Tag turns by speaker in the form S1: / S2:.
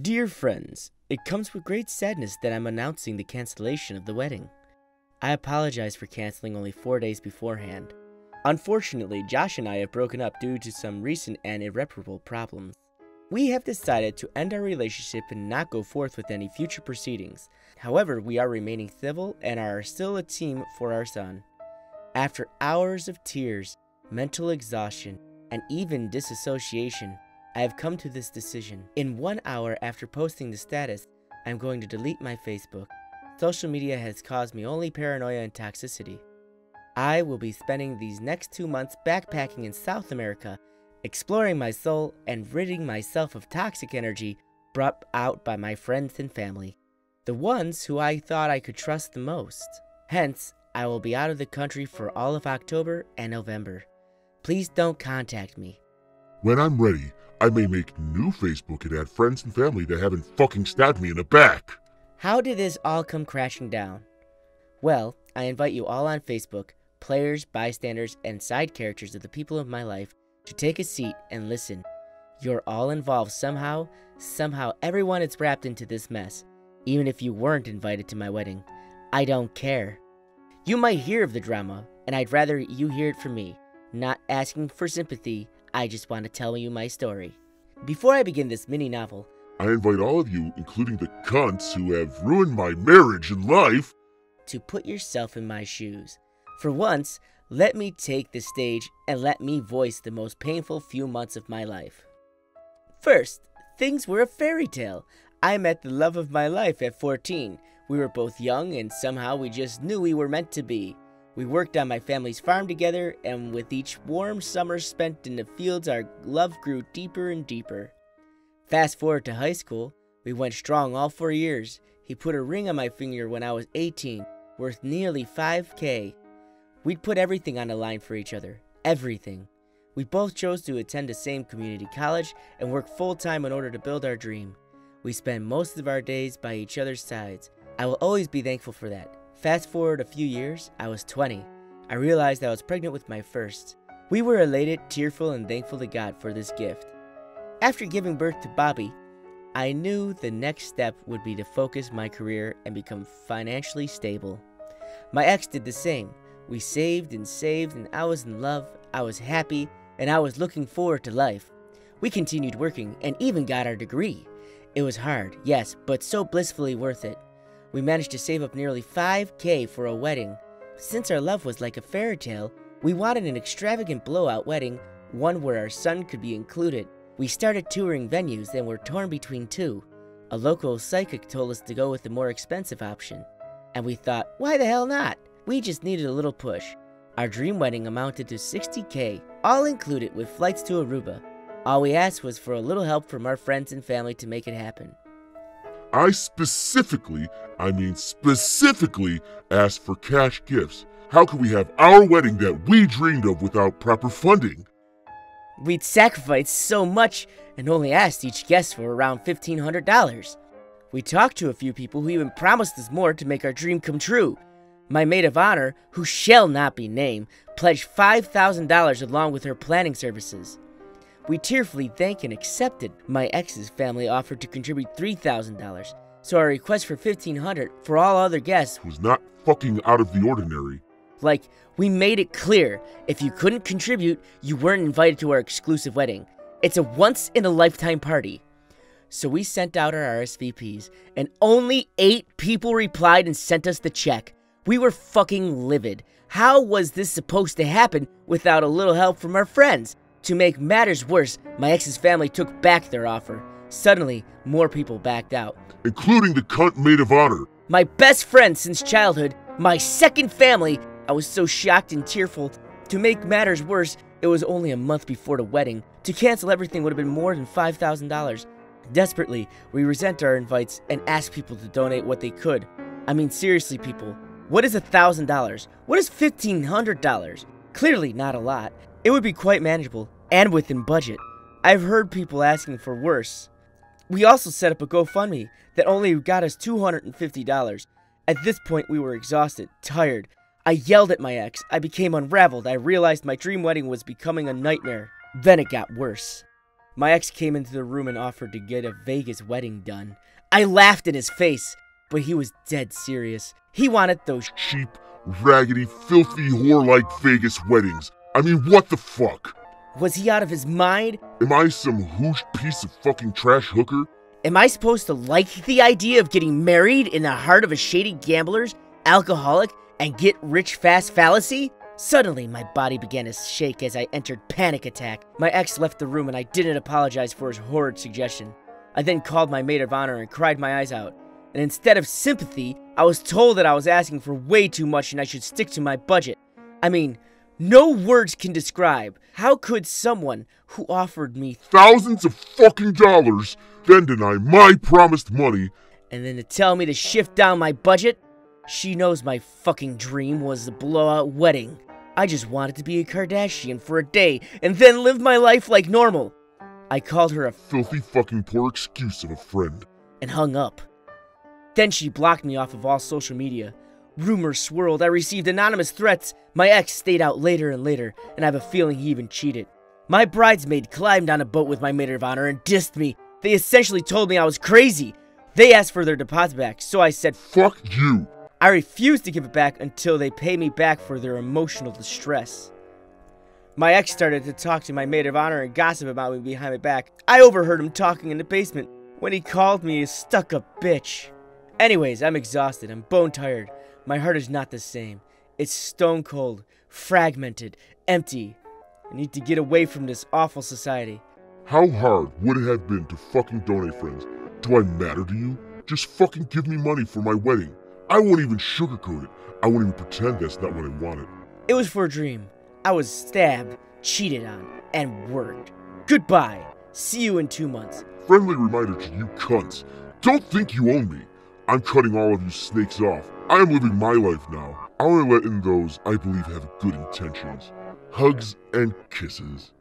S1: Dear friends, it comes with great sadness that I'm announcing the cancellation of the wedding. I apologize for canceling only 4 days beforehand. Unfortunately, Josh and I have broken up due to some recent and irreparable problems. We have decided to end our relationship and not go forth with any future proceedings. However, we are remaining civil and are still a team for our son. After hours of tears, mental exhaustion, and even disassociation, I have come to this decision. In 1 hour after posting the status, I'm going to delete my Facebook. Social media has caused me only paranoia and toxicity. I will be spending these next 2 months backpacking in South America, exploring my soul and ridding myself of toxic energy brought out by my friends and family, the ones who I thought I could trust the most. Hence, I will be out of the country for all of October and November. Please don't contact me.
S2: When I'm ready, I may make new Facebook and add friends and family that haven't fucking stabbed me in the back.
S1: How did this all come crashing down? Well, I invite you all on Facebook, players, bystanders, and side characters of the people of my life, to take a seat and listen. You're all involved somehow. Somehow everyone is wrapped into this mess, even if you weren't invited to my wedding. I don't care. You might hear of the drama, and I'd rather you hear it from me. Not asking for sympathy, I just want to tell you my story. Before I begin this mini novel,
S2: I invite all of you, including the cunts who have ruined my marriage and life,
S1: to put yourself in my shoes. For once, let me take the stage and let me voice the most painful few months of my life. First, things were a fairy tale. I met the love of my life at 14. We were both young and somehow we just knew we were meant to be. We worked on my family's farm together, and with each warm summer spent in the fields, our love grew deeper and deeper. Fast forward to high school, we went strong all 4 years. He put a ring on my finger when I was 18, worth nearly $5,000. We'd put everything on the line for each other. Everything. We both chose to attend the same community college and work full-time in order to build our dream. We spent most of our days by each other's sides. I will always be thankful for that. Fast forward a few years, I was 20. I realized I was pregnant with my first. We were elated, tearful, and thankful to God for this gift. After giving birth to Bobby, I knew the next step would be to focus my career and become financially stable. My ex did the same. We saved, and I was in love, I was happy, and I was looking forward to life. We continued working and even got our degree. It was hard, yes, but so blissfully worth it. We managed to save up nearly $5,000 for a wedding. Since our love was like a fairy tale, we wanted an extravagant blowout wedding, one where our son could be included. We started touring venues and were torn between two. A local psychic told us to go with the more expensive option. And we thought, why the hell not? We just needed a little push. Our dream wedding amounted to $60,000, all included with flights to Aruba. All we asked was for a little help from our friends and family to make it happen.
S2: I specifically asked for cash gifts. How could we have our wedding that we dreamed of without proper funding?
S1: We'd sacrificed so much and only asked each guest for around $1,500. We talked to a few people who even promised us more to make our dream come true. My maid of honor, who shall not be named, pledged $5,000 along with her planning services. We tearfully thanked and accepted. My ex's family offered to contribute $3,000, so our request for $1,500 for all other guests
S2: was not fucking out of the ordinary.
S1: Like, we made it clear, if you couldn't contribute, you weren't invited to our exclusive wedding. It's a once-in-a-lifetime party. So we sent out our RSVPs, and only 8 people replied and sent us the check. We were fucking livid. How was this supposed to happen without a little help from our friends? To make matters worse, my ex's family took back their offer. Suddenly, more people backed out.
S2: Including the cunt maid of honor.
S1: My best friend since childhood, my second family. I was so shocked and tearful. To make matters worse, it was only a month before the wedding. To cancel everything would have been more than $5,000. Desperately, we resent our invites and ask people to donate what they could. I mean, seriously, people. What is $1,000? What is $1,500? Clearly not a lot. It would be quite manageable and within budget. I've heard people asking for worse. We also set up a GoFundMe that only got us $250. At this point, we were exhausted, tired. I yelled at my ex. I became unraveled. I realized my dream wedding was becoming a nightmare. Then it got worse. My ex came into the room and offered to get a Vegas wedding done. I laughed in his face, but he was dead serious. He wanted those
S2: cheap, raggedy, filthy, whore-like Vegas weddings. I mean, what the fuck?
S1: Was he out of his mind?
S2: Am I some hoosh piece of fucking trash hooker?
S1: Am I supposed to like the idea of getting married in the heart of a shady gambler's, alcoholic, and get rich fast fallacy? Suddenly, my body began to shake as I entered panic attack. My ex left the room and I didn't apologize for his horrid suggestion. I then called my maid of honor and cried my eyes out. And instead of sympathy, I was told that I was asking for way too much and I should stick to my budget. I mean, no words can describe. How could someone who offered me
S2: thousands of fucking dollars then deny my promised money?
S1: And then to tell me to shift down my budget? She knows my fucking dream was the blowout wedding. I just wanted to be a Kardashian for a day and then live my life like normal. I called her a
S2: filthy fucking poor excuse of a friend
S1: and hung up. Then she blocked me off of all social media. Rumors swirled, I received anonymous threats. My ex stayed out later and later, and I have a feeling he even cheated. My bridesmaid climbed on a boat with my maid of honor and dissed me. They essentially told me I was crazy. They asked for their deposit back, so I said,
S2: fuck you.
S1: I refused to give it back until they pay me back for their emotional distress. My ex started to talk to my maid of honor and gossip about me behind my back. I overheard him talking in the basement when he called me a stuck-up bitch. Anyways, I'm exhausted. I'm bone-tired. My heart is not the same. It's stone cold, fragmented, empty. I need to get away from this awful society.
S2: How hard would it have been to fucking donate, friends? Do I matter to you? Just fucking give me money for my wedding. I won't even sugarcoat it. I won't even pretend that's not what I wanted.
S1: It was for a dream. I was stabbed, cheated on, and worked. Goodbye. See you in 2 months.
S2: Friendly reminder to you cunts. Don't think you own me. I'm cutting all of you snakes off. I am living my life now. I only let in those I believe have good intentions. Hugs and kisses.